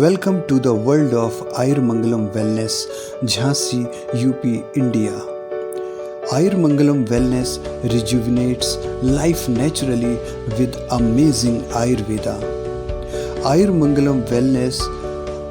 Welcome to the world of Ayurmangalam Wellness, Jhansi, UP, India. Ayurmangalam Wellness rejuvenates life naturally with amazing Ayurveda. Ayurmangalam Wellness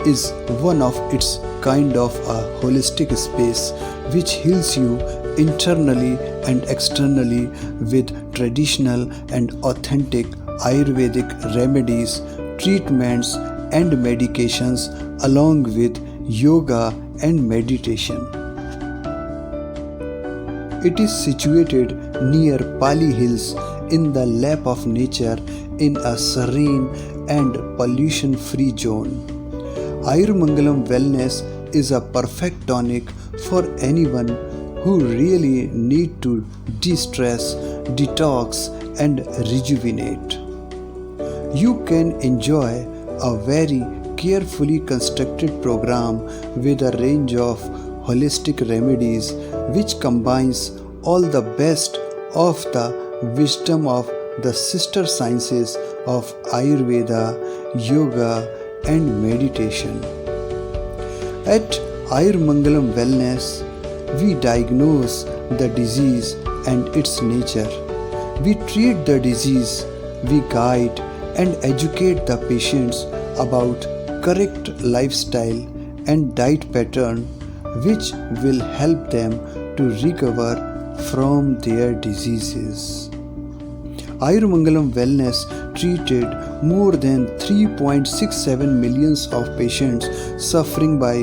is one of its kind of a holistic space which heals you internally and externally with traditional and authentic Ayurvedic remedies, treatments and medications along with yoga and meditation. It is situated near Pali Hills in the lap of nature in a serene and pollution-free zone. Ayurmangalam Wellness is a perfect tonic for anyone who really need to de-stress, detox and rejuvenate. You can enjoy a very carefully constructed program with a range of holistic remedies which combines all the best of the wisdom of the sister sciences of Ayurveda, yoga and meditation. At Ayurmangalam Wellness, we diagnose the disease and its nature. We treat the disease, we guide and educate the patients about correct lifestyle and diet pattern which will help them to recover from their diseases. Ayurmangalam Wellness treated more than 3.67 millions of patients suffering by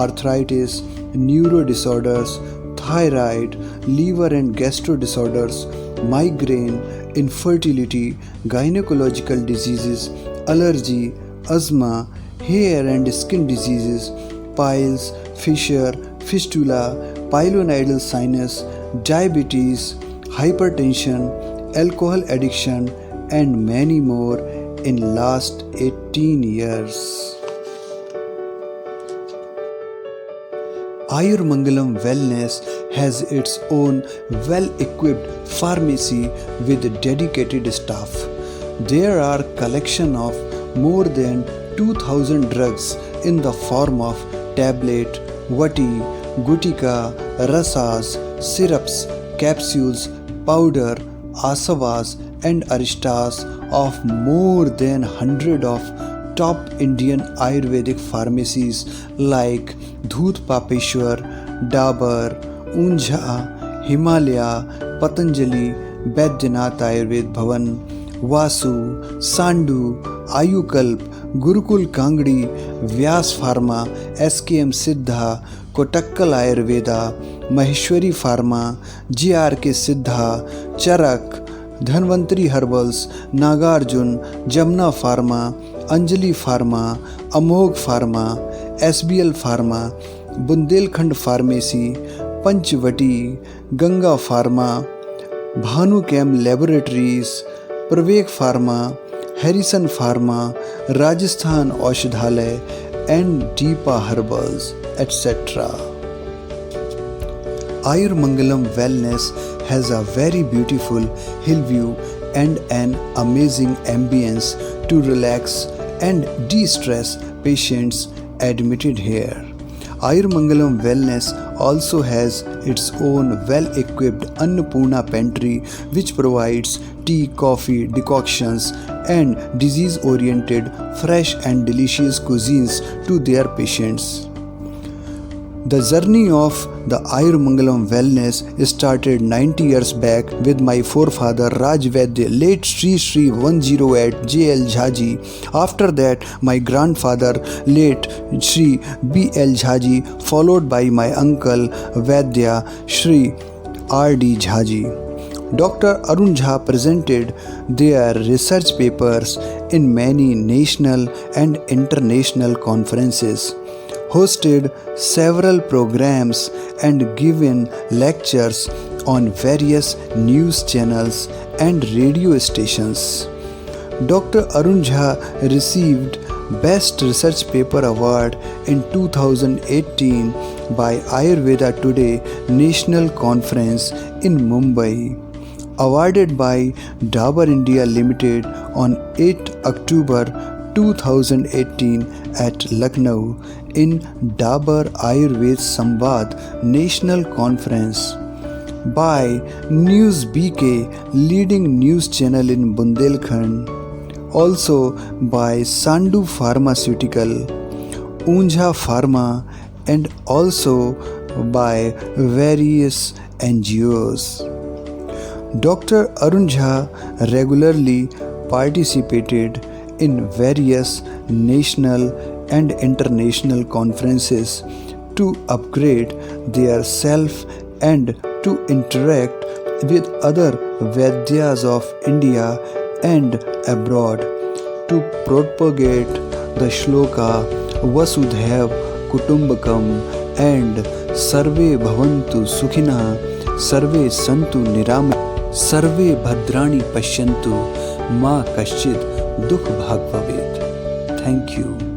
arthritis, neuro disorders, thyroid, liver and gastro disorders, migraine, infertility, gynecological diseases, allergy, asthma, hair and skin diseases, piles, fissure, fistula, pilonidal sinus, diabetes, hypertension, alcohol addiction and many more in last 18 years. Ayurmangalam Wellness has its own well-equipped pharmacy with dedicated staff. There are collection of more than 2000 drugs in the form of tablet, vati, gutika, rasas, syrups, capsules, powder, asavas and aristas of more than 100 of top Indian Ayurvedic pharmacies like Dhoot Papeshwar, Dabur, Unjha, Himalaya, Patanjali, Baidyanath Ayurved Bhavan, Vasu, Sandu, Ayukalp, Gurukul Kangdi, Vyas Pharma, SKM Siddha, Kotakkal Ayurveda, Maheshwari Pharma, GRK Siddha, Charak, Dhanvantari Herbals, Nagarjun, Jamna Pharma, Anjali Pharma, Amog Pharma, SBL Pharma, Bundelkhand Pharmacy, Panchvati, Ganga Pharma, Bhanukam Laboratories, Pravek Pharma, Harrison Pharma, Rajasthan Aushadhalaya and Deepa Herbals, etc. Ayurmangalam Wellness has a very beautiful hill view and an amazing ambience to relax and de-stress patients admitted here. Ayurmangalam Wellness also has its own well-equipped Annapurna pantry which provides tea, coffee, decoctions and disease-oriented, fresh and delicious cuisines to their patients. The journey of the Ayurmangalam Wellness started 90 years back with my forefather Raj Vaidya, late Sri 108 J.L. Jhaji. After that, my grandfather, late Sri B.L. Jhaji, followed by my uncle Vaidya, Sri R.D. Jhaji. Dr. Arun Jha presented their research papers in many national and international conferences. hosted several programs and given lectures on various news channels and radio stations. Dr. Arun Jha received Best Research Paper Award in 2018 by Ayurveda Today National Conference in Mumbai, awarded by Dabur India Limited on 8 October 2018 at Lucknow in Dabur Ayurved Samvad National Conference, by News BK, leading news channel in Bundelkhand, also by Sandu Pharmaceutical, Unjha Pharma, and also by various NGOs. Dr. Arun Jha regularly participated in various national and international conferences to upgrade their self and to interact with other Vaidyas of India and abroad, to propagate the shloka Vasudhaiv Kutumbakam and Sarve Bhavantu Sukhina, Sarve Santu Nirama, Sarve Bhadrani Pashyantu, Ma Kaschid Dukh Bhag Bhavet. Thank you.